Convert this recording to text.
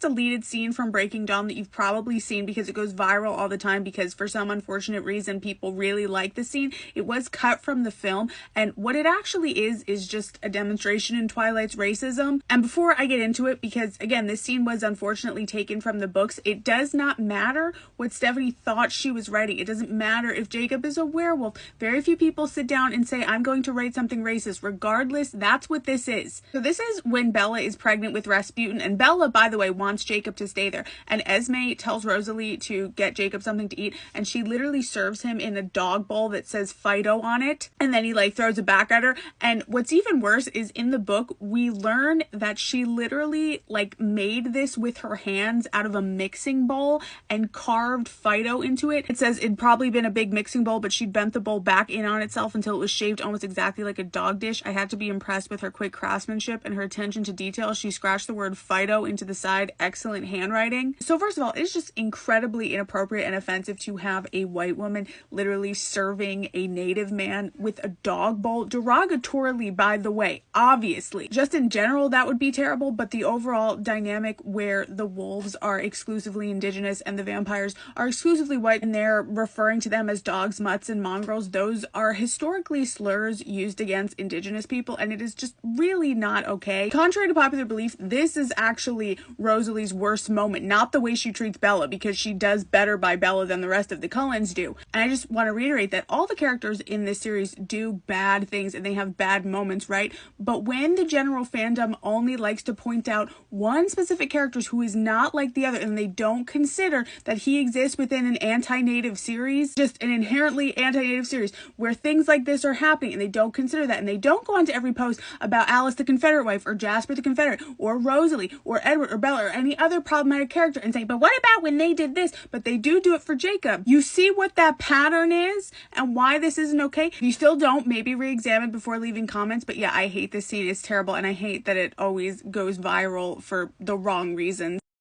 deleted scene from Breaking Dawn that you've probably seen because it goes viral all the time because for some unfortunate reason people really like the scene. It was cut from the film, and what it actually is just a demonstration in Twilight's racism. And before I get into it, because again, this scene was unfortunately taken from the books, it does not matter what Stephanie thought she was writing. It doesn't matter if Jacob is a werewolf. Very few people sit down and say, I'm going to write something racist. Regardless, that's what this is. So this is when Bella is pregnant with Rasputin, and Bella, by the way, wants Jacob to stay there. And Esme tells Rosalie to get Jacob something to eat, and she literally serves him in a dog bowl that says Fido on it, and then he like throws it back at her. And what's even worse is in the book, we learn that she literally like made this with her hands out of a mixing bowl and carved Fido into it. It says it'd probably been a big mixing bowl, but she bent the bowl back in on itself until it was shaped almost exactly like a dog dish. I had to be impressed with her quick craftsmanship and her attention to detail. She scratched the word Fido into the side. Excellent handwriting. So first of all, it's just incredibly inappropriate and offensive to have a white woman literally serving a native man with a dog bowl. Derogatorily, by the way, obviously. Just in general, that would be terrible, but the overall dynamic where the wolves are exclusively indigenous and the vampires are exclusively white and they're referring to them as dogs, mutts, and mongrels, those are historically slurs used against indigenous people, and it is just really not okay. Contrary to popular belief, this is actually Rosalie's worst moment, not the way she treats Bella, because she does better by Bella than the rest of the Cullens do. And I just want to reiterate that all the characters in this series do bad things and they have bad moments, right? But when the general fandom only likes to point out one specific character who is not like the other, and they don't consider that he exists within an anti-native series, just an inherently anti-native series where things like this are happening, and they don't consider that, and they don't go on to every post about Alice the Confederate wife or Jasper the Confederate or Rosalie or Edward or Bella or any other problematic character and say, but what about when they did this? But they do it for Jacob. You see what that pattern is and why this isn't okay? If you still don't, maybe re-examine before leaving comments. But yeah, I hate this scene. It's terrible, and I hate that it always goes viral for the wrong reasons.